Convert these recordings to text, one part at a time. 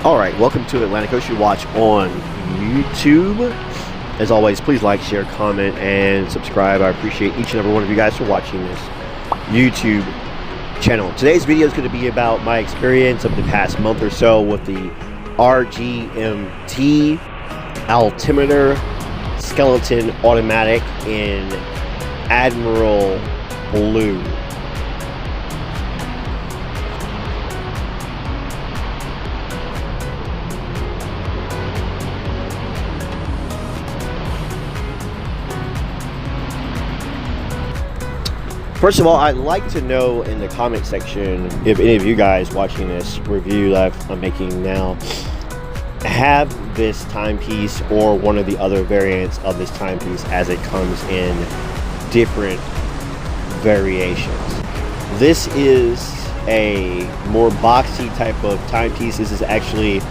Alright, welcome to Atlantic Ocean Watch on YouTube. As always, please like, share, comment, and subscribe. I appreciate each and every one of you guys for watching this YouTube channel. Today's video is going to be about my experience of the past month or so with the Rgmt Altimeter Skeleton Automatic in Admiral Blue. First of all, I'd like to know in the comment section if any of you guys watching this review that I'm making now have this timepiece or one of the other variants of this timepiece as it comes in different variations. This is a more boxy type of timepiece. This is actually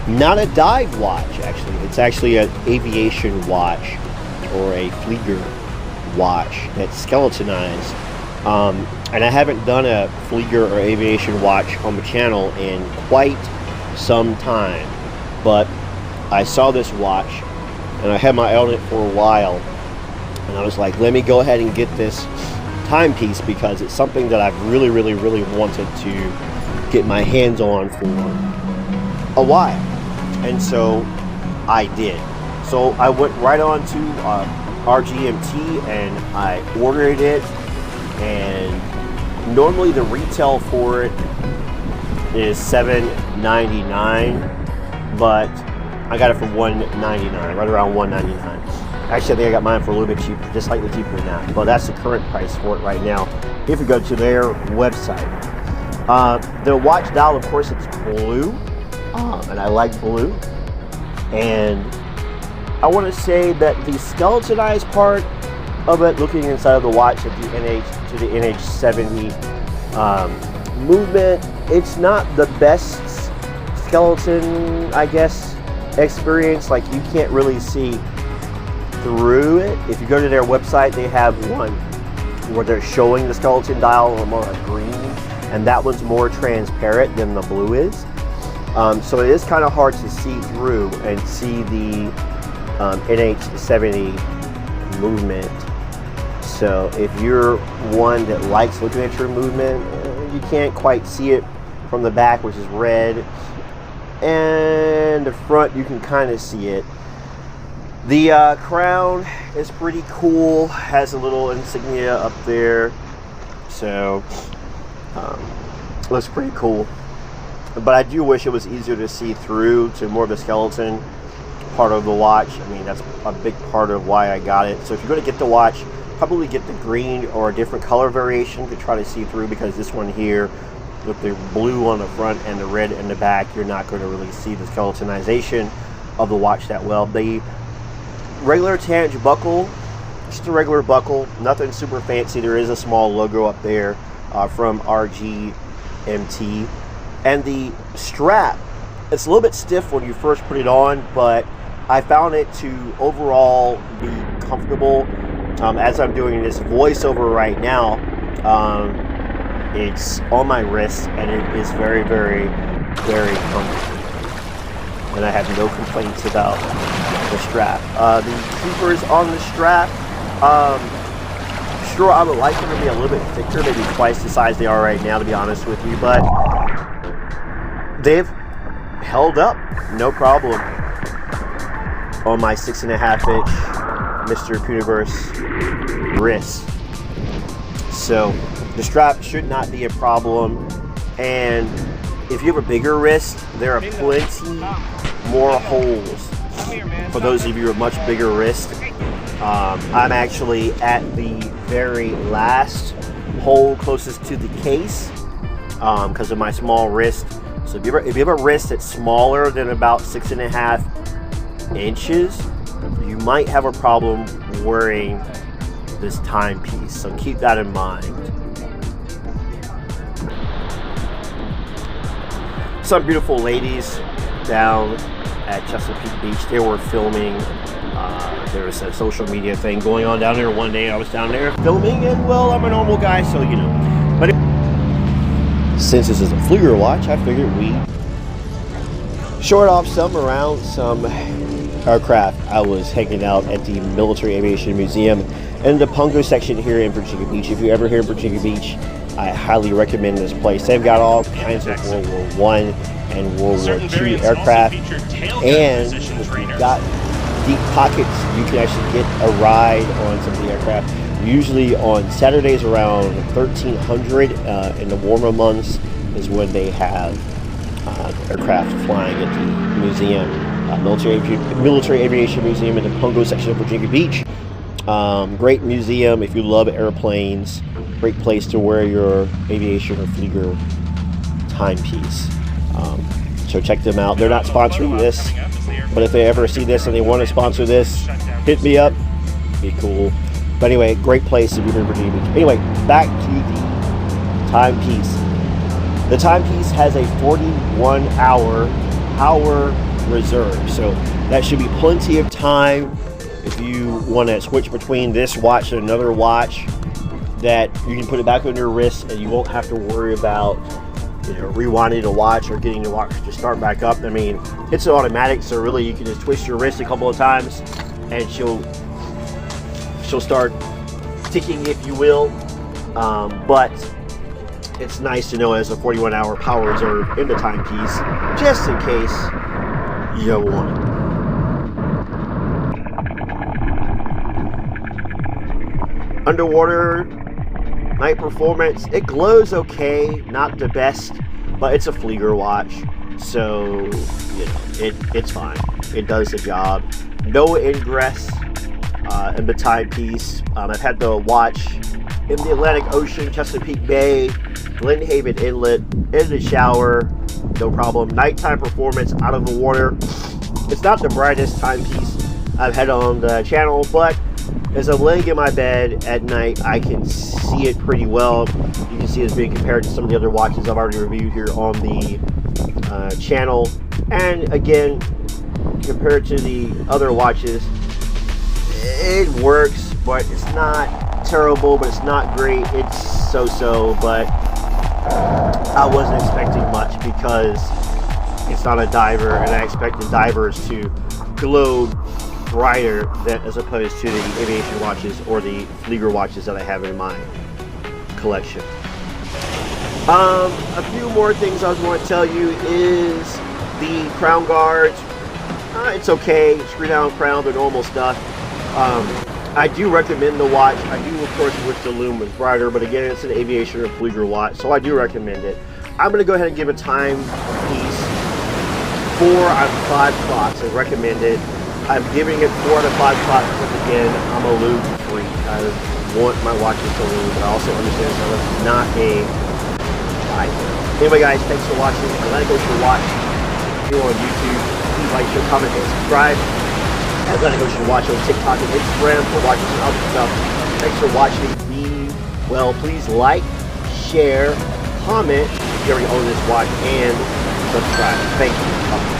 not a dive watch, actually. It's actually an aviation watch or a Flieger watch that's skeletonized. And I haven't done a Flieger or aviation watch on the channel in quite some time, but I saw this watch and I had my eye on it for a while, and I was like, let me go ahead and get this timepiece because it's something that I've really wanted to get my hands on for a while, and so I did. So I went right on to Rgmt and I ordered it. And normally the retail for it is $7.99, but I got it for $1.99, right around $1.99. Actually, I think I got mine for a little bit cheaper, just slightly cheaper than that, but that's the current price for it right now if you go to their website. The watch dial, of course, it's blue, and I like blue. And I want to say that the skeletonized part of it, looking inside of the watch at the NH70 movement, it's not the best skeleton, I guess, experience. Like, you can't really see through it. If you go to their website, they have one where they're showing the skeleton dial or more like green, and that one's more transparent than the blue is. So it is kind of hard to see through and see the NH70 movement. So if you're one that likes looking at your movement, you can't quite see it from the back, which is red, and the front you can kind of see it. The crown is pretty cool, has a little insignia up there, so looks pretty cool. But I do wish it was easier to see through to more of the skeleton part of the watch. I mean, that's a big part of why I got it. So if you're going to get the watch, probably get the green or a different color variation to try to see through, because this one here with the blue on the front and the red in the back, you're not going to really see the skeletonization of the watch that well. The regular tang buckle, just a regular buckle, nothing super fancy. There is a small logo up there from Rgmt, and the strap, it's a little bit stiff when you first put it on, but I found it to overall be comfortable. As I'm doing this voiceover right now, it's on my wrist and it is very comfortable, and I have no complaints about the strap. The keepers on the strap, sure, I would like them to be a little bit thicker, maybe twice the size they are right now, to be honest with you, but they've held up no problem on my 6.5-inch Mr. Universe wrist. So the strap should not be a problem, and if you have a bigger wrist, there are plenty more holes for those of you with much bigger wrist. I'm actually at the very last hole closest to the case because of my small wrist. So if you have a wrist that's smaller than about 6.5 inches, you might have a problem wearing this timepiece, so keep that in mind. Some beautiful ladies down at Chesapeake Beach, they were filming. There was a social media thing going on down there one day. I was down there filming, and well, I'm a normal guy, so you know. But since this is a Flieger watch, I figured we Short off some around some aircraft. I was hanging out at the Military Aviation Museum in the Pungo section here in Virginia Beach. If you're ever here in Virginia Beach, I highly recommend this place. They've got all kinds of World War I and World War II aircraft, and if you've got deep pockets, you can actually get a ride on some of the aircraft. Usually on Saturdays around 1300 in the warmer months is when they have aircraft flying at the museum, Military Aviation Museum in the Pungo section of Virginia Beach. Great museum if you love airplanes. Great place to wear your aviation or Flieger timepiece. So check them out. They're not sponsoring this, but if they ever see this and they want to sponsor this, hit me up. Be cool. But anyway, great place if you're in Virginia Beach. Anyway, back to the timepiece. The timepiece has a 41-hour power reserve, so that should be plenty of time if you want to switch between this watch and another watch, that you can put it back on your wrist and you won't have to worry about rewinding the watch or getting the watch to start back up. I mean, it's an automatic, so really you can just twist your wrist a couple of times and she'll start ticking, if you will. But it's nice to know it has a 41-hour power reserve in the timepiece, just in case you want it. Underwater night performance, it glows okay, not the best, but it's a Flieger watch, so it's fine. It does the job. No ingress in the timepiece. I've had the watch in the Atlantic Ocean, Chesapeake Bay, Glen Haven Inlet, in the shower, no problem. Nighttime performance out of the water. It's not the brightest timepiece I've had on the channel, but as I'm laying in my bed at night, I can see it pretty well. You can see it's being compared to some of the other watches I've already reviewed here on the channel. And again, compared to the other watches, it works, but it's not terrible, but it's not great. It's so-so, but I wasn't expecting much because it's not a diver, and I expected divers to glow brighter than as opposed to the aviation watches or the Flieger watches that I have in my collection. A few more things I was going to tell you is the crown guards. It's okay, screw down crown, the normal stuff. I do recommend the watch. I do, of course, wish the lume was brighter, but again, it's an aviation or Flieger watch, so I do recommend it. I'm going to go ahead and give a timepiece 4 out of 5 clocks. I recommend it. I'm giving it 4 out of 5 clocks because, again, I'm a lube freak. I want my watches to lube, but I also understand that I'm not a diver. Anyway, guys, thanks for watching. Atlantic Ocean Watch here on YouTube. Please like, share, comment, and subscribe. Atlantic Ocean Watch on TikTok and Instagram for watches and other stuff. Thanks for watching. Be well. Please like, share, comment if you already own this watch, and subscribe. Thank you.